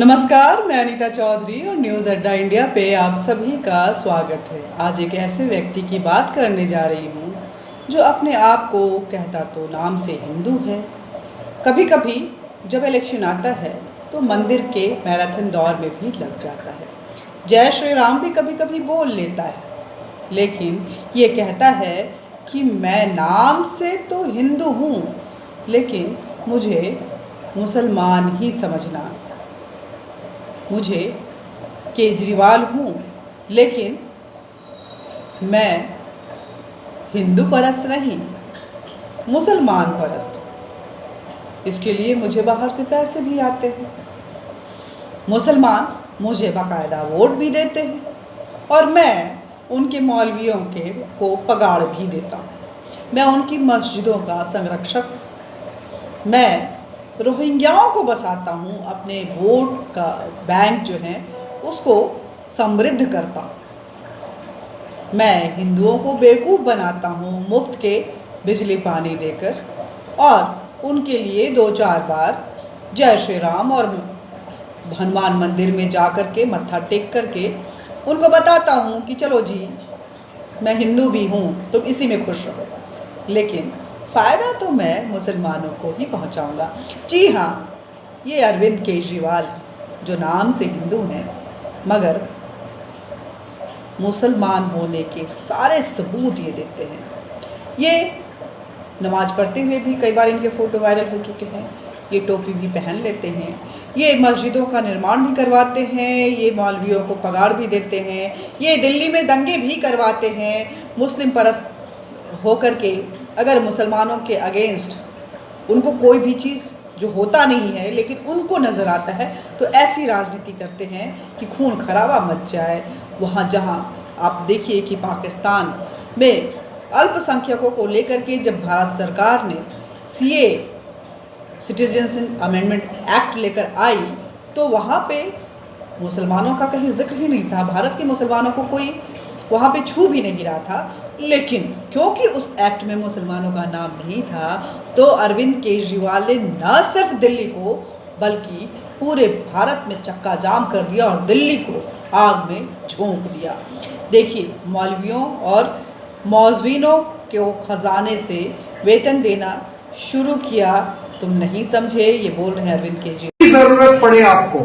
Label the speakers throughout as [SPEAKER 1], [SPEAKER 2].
[SPEAKER 1] नमस्कार, मैं अनीता चौधरी और न्यूज़ अड्डा इंडिया पे आप सभी का स्वागत है। आज एक ऐसे व्यक्ति की बात करने जा रही हूँ जो अपने आप को कहता तो नाम से हिंदू है। कभी कभी जब इलेक्शन आता है तो मंदिर के मैराथन दौड़ में भी लग जाता है। जय श्री राम भी कभी कभी बोल लेता है, लेकिन ये कहता है कि मैं नाम से तो हिंदू हूँ, लेकिन मुझे मुसलमान ही समझना। मुझे केजरीवाल हूँ, लेकिन मैं हिंदू परस्त नहीं, मुसलमान परस्त हूँ। इसके लिए मुझे बाहर से पैसे भी आते हैं। मुसलमान मुझे बाकायदा वोट भी देते हैं और मैं उनके मौलवियों को पगार भी देता हूँ। मैं उनकी मस्जिदों का संरक्षक हूँ। मैं रोहिंग्याओं को बसाता हूँ, अपने वोट का बैंक जो है उसको समृद्ध करता हूँ। मैं हिंदुओं को बेवकूफ़ बनाता हूँ मुफ्त के बिजली पानी देकर, और उनके लिए 2-4 बार जय श्री राम और हनुमान मंदिर में जा कर के मत्था टेक करके उनको बताता हूँ कि चलो जी, मैं हिंदू भी हूँ, तुम इसी में खुश रहो। लेकिन फ़ायदा तो मैं मुसलमानों को ही पहुंचाऊंगा। जी हाँ, ये अरविंद केजरीवाल जो नाम से हिंदू हैं मगर मुसलमान होने के सारे सबूत ये देते हैं। ये नमाज पढ़ते हुए भी कई बार इनके फ़ोटो वायरल हो चुके हैं। ये टोपी भी पहन लेते हैं, ये मस्जिदों का निर्माण भी करवाते हैं, ये मौलवियों को पगार भी देते हैं, ये दिल्ली में दंगे भी करवाते हैं। मुस्लिम परस्त होकर के अगर मुसलमानों के अगेंस्ट उनको कोई भी चीज़ जो होता नहीं है लेकिन उनको नज़र आता है तो ऐसी राजनीति करते हैं कि खून खराबा मच जाए। वहाँ जहाँ आप देखिए कि पाकिस्तान में अल्पसंख्यकों को लेकर के जब भारत सरकार ने सीए सिटीजनशिप अमेंडमेंट एक्ट लेकर आई तो वहाँ पे मुसलमानों का कहीं जिक्र ही नहीं था। भारत के मुसलमानों को कोई वहाँ पे छू भी नहीं रहा था, लेकिन क्योंकि उस एक्ट में मुसलमानों का नाम नहीं था तो अरविंद केजरीवाल ने न सिर्फ दिल्ली को बल्कि पूरे भारत में चक्का जाम कर दिया और दिल्ली को आग में झोंक दिया। देखिए, मौलवियों और मौजवीनों को खजाने से वेतन देना शुरू किया, तुम नहीं समझे, ये बोल रहे हैं अरविंद केजरीवाल।
[SPEAKER 2] जरूरत पड़े आपको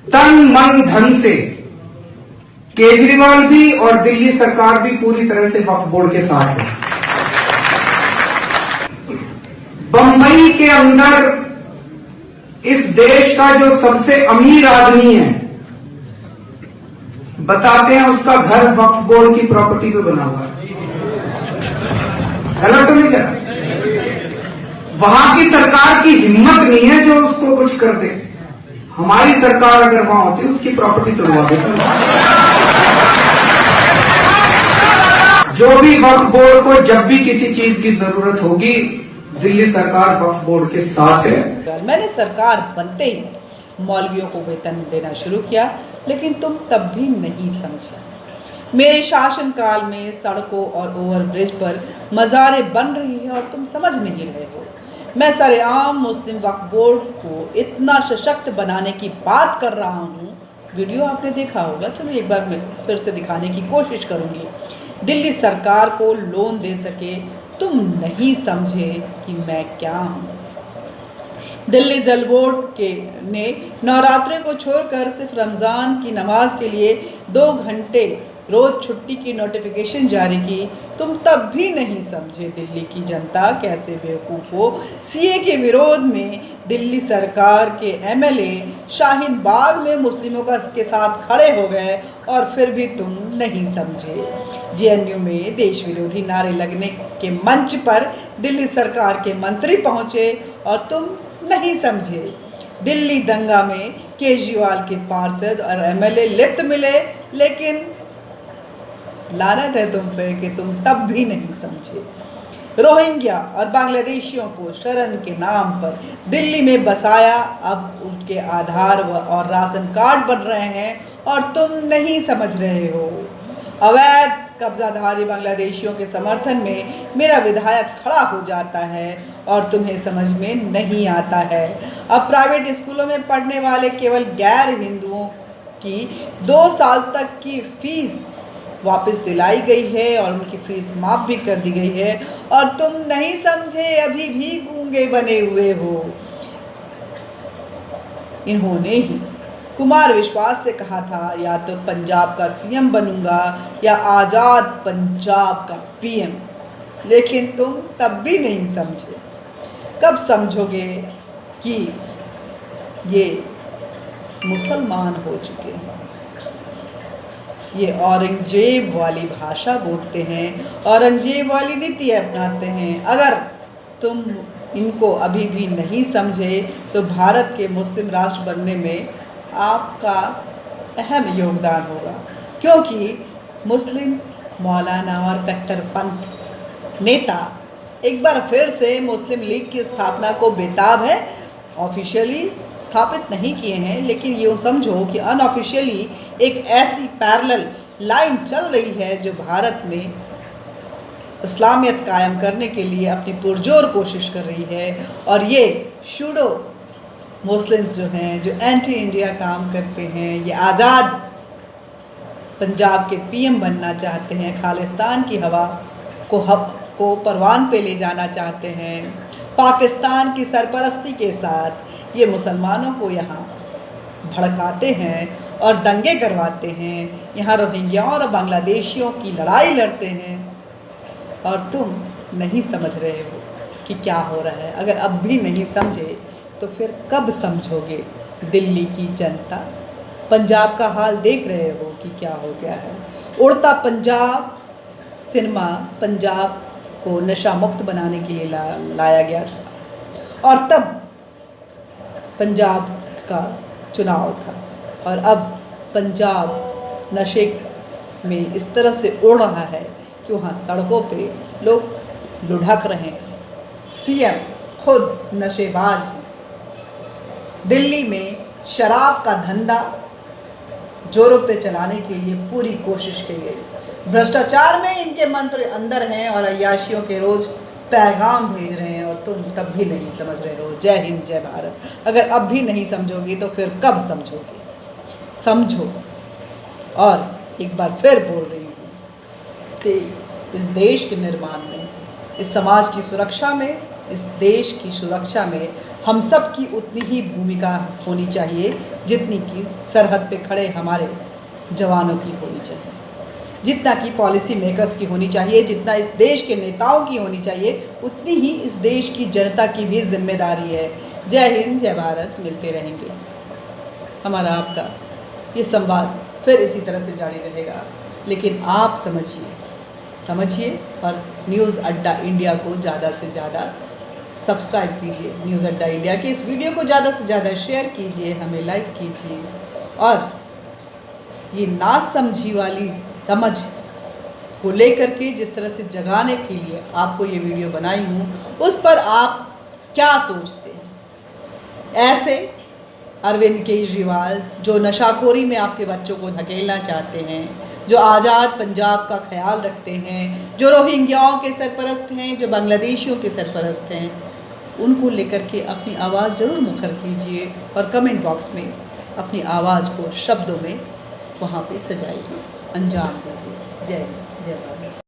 [SPEAKER 2] तन मन धन से, केजरीवाल भी और दिल्ली सरकार भी पूरी तरह से वक्फ बोर्ड के साथ है। बंबई के अंदर इस देश का जो सबसे अमीर आदमी है, बताते हैं उसका घर वक्फ बोर्ड की प्रॉपर्टी पे बना हुआ है। गलत तो नहीं कह रहा। वहां की सरकार की हिम्मत नहीं है जो उसको कुछ कर दे। हमारी सरकार अगर वहां होती उसकी प्रॉपर्टी तोड़वा देती। जो भी वक्फ बोर्ड को जब भी किसी चीज की जरूरत होगी, दिल्ली सरकार वक्फ बोर्ड के साथ है।
[SPEAKER 1] मैंने सरकार बनते ही मौलवियों को वेतन देना शुरू किया, लेकिन तुम तब भी नहीं समझे। मेरे शासनकाल में सड़कों और ओवरब्रिज पर मज़ारें बन रही है और तुम समझ नहीं रहे हो। मैं सरेआम मुस्लिम वक्फ बोर्ड को इतना सशक्त बनाने की बात कर रहा हूँ। वीडियो आपने देखा होगा, चलो एक बार मैं फिर से दिखाने की कोशिश करूँगी। दिल्ली सरकार को लोन दे सके, तुम नहीं समझे कि मैं क्या हूँ। दिल्ली जल बोर्ड ने नवरात्रे को छोड़कर सिर्फ रमज़ान की नमाज के लिए 2 घंटे रोज़ छुट्टी की नोटिफिकेशन जारी की, तुम तब भी नहीं समझे दिल्ली की जनता कैसे बेवकूफ़ हो। सीए के विरोध में दिल्ली सरकार के एमएलए शाहीन बाग में मुस्लिमों के साथ खड़े हो गए और फिर भी तुम नहीं समझे। जेएनयू में देश विरोधी नारे लगने के मंच पर दिल्ली सरकार के मंत्री पहुंचे और तुम नहीं समझे। दिल्ली दंगा में केजरीवाल के पार्षद और एमएलए लिप्त मिले, लेकिन लानत है तुम पे कि तुम तब भी नहीं समझे। रोहिंग्या और बांग्लादेशियों को शरण के नाम पर दिल्ली में बसाया, अब उनके आधार और राशन कार्ड बन रहे हैं और तुम नहीं समझ रहे हो। अवैध कब्जाधारी बांग्लादेशियों के समर्थन में मेरा विधायक खड़ा हो जाता है और तुम्हें समझ में नहीं आता है। अब प्राइवेट स्कूलों में पढ़ने वाले केवल गैर हिंदुओं की 2 साल तक की फीस वापस दिलाई गई है और उनकी फीस माफ़ भी कर दी गई है और तुम नहीं समझे, अभी भी गूंगे बने हुए हो। इन्होंने ही कुमार विश्वास से कहा था, या तो पंजाब का सीएम बनूंगा या आज़ाद पंजाब का पीएम, लेकिन तुम तब भी नहीं समझे। कब समझोगे कि ये मुसलमान हो चुके हैं, ये औरंगजेब वाली भाषा बोलते हैं, औरंगजेब वाली नीति अपनाते हैं। अगर तुम इनको अभी भी नहीं समझे तो भारत के मुस्लिम राष्ट्र बनने में आपका अहम योगदान होगा, क्योंकि मुस्लिम मौलाना और कट्टरपंथ नेता एक बार फिर से मुस्लिम लीग की स्थापना को बेताब है। ऑफिशियली स्थापित नहीं किए हैं, लेकिन ये समझो कि अनऑफिशियली एक ऐसी पैरेलल लाइन चल रही है जो भारत में इस्लामियत कायम करने के लिए अपनी पुरजोर कोशिश कर रही है। और ये शूडो मुस्लिम्स जो हैं, जो एंटी इंडिया काम करते हैं, ये आज़ाद पंजाब के पीएम बनना चाहते हैं, खालिस्तान की हवा को परवान पे ले जाना चाहते हैं। पाकिस्तान की सरपरस्ती के साथ ये मुसलमानों को यहाँ भड़काते हैं और दंगे करवाते हैं, यहाँ रोहिंग्याओं और बांग्लादेशियों की लड़ाई लड़ते हैं और तुम नहीं समझ रहे हो कि क्या हो रहा है। अगर अब भी नहीं समझे तो फिर कब समझोगे? दिल्ली की जनता, पंजाब का हाल देख रहे हो कि क्या हो गया है। उड़ता पंजाब सिनेमा पंजाब को नशा मुक्त बनाने के लिए लाया गया था और तब पंजाब का चुनाव था और अब पंजाब नशे में इस तरह से उड़ रहा है कि वहाँ सड़कों पे लोग लुढ़क रहे हैं। सीएम खुद नशेबाज हैं। दिल्ली में शराब का धंधा जोरों पे चलाने के लिए पूरी कोशिश की गई। भ्रष्टाचार में इनके मंत्र अंदर हैं और अय्याशियों के रोज पैगाम भेज रहे हैं और तुम तब भी नहीं समझ रहे हो। जय हिंद, जय भारत। अगर अब भी नहीं समझोगी तो फिर कब समझोगे? समझो। और एक बार फिर बोल रही हूँ कि इस देश के निर्माण में, इस समाज की सुरक्षा में, इस देश की सुरक्षा में हम सब की उतनी ही भूमिका होनी चाहिए जितनी कि सरहद पे खड़े हमारे जवानों की होनी चाहिए, जितना कि पॉलिसी मेकर्स की होनी चाहिए, जितना इस देश के नेताओं की होनी चाहिए, उतनी ही इस देश की जनता की भी जिम्मेदारी है। जय हिंद, जय भारत। मिलते रहेंगे। हमारा आपका ये संवाद फिर इसी तरह से जारी रहेगा, लेकिन आप समझिए और न्यूज़ अड्डा इंडिया को ज़्यादा से ज़्यादा सब्सक्राइब कीजिए। न्यूज़ अड्डा इंडिया के इस वीडियो को ज़्यादा से ज़्यादा शेयर कीजिए, हमें लाइक कीजिए और ये नासमझी वाली समझ को लेकर के जिस तरह से जगाने के लिए आपको ये वीडियो बनाई हूँ, उस पर आप क्या सोचते हैं? ऐसे अरविंद केजरीवाल जो नशाखोरी में आपके बच्चों को धकेलना चाहते हैं, जो आज़ाद पंजाब का ख्याल रखते हैं, जो रोहिंग्याओं के सरपरस्त हैं, जो बांग्लादेशियों के सरपरस्त हैं, उनको लेकर के अपनी आवाज़ ज़रूर मुखर कीजिए और कमेंट बॉक्स में अपनी आवाज़ को शब्दों में वहाँ पे सजाइए, अंजाम दीजिए। जय हिंद, जय भारत।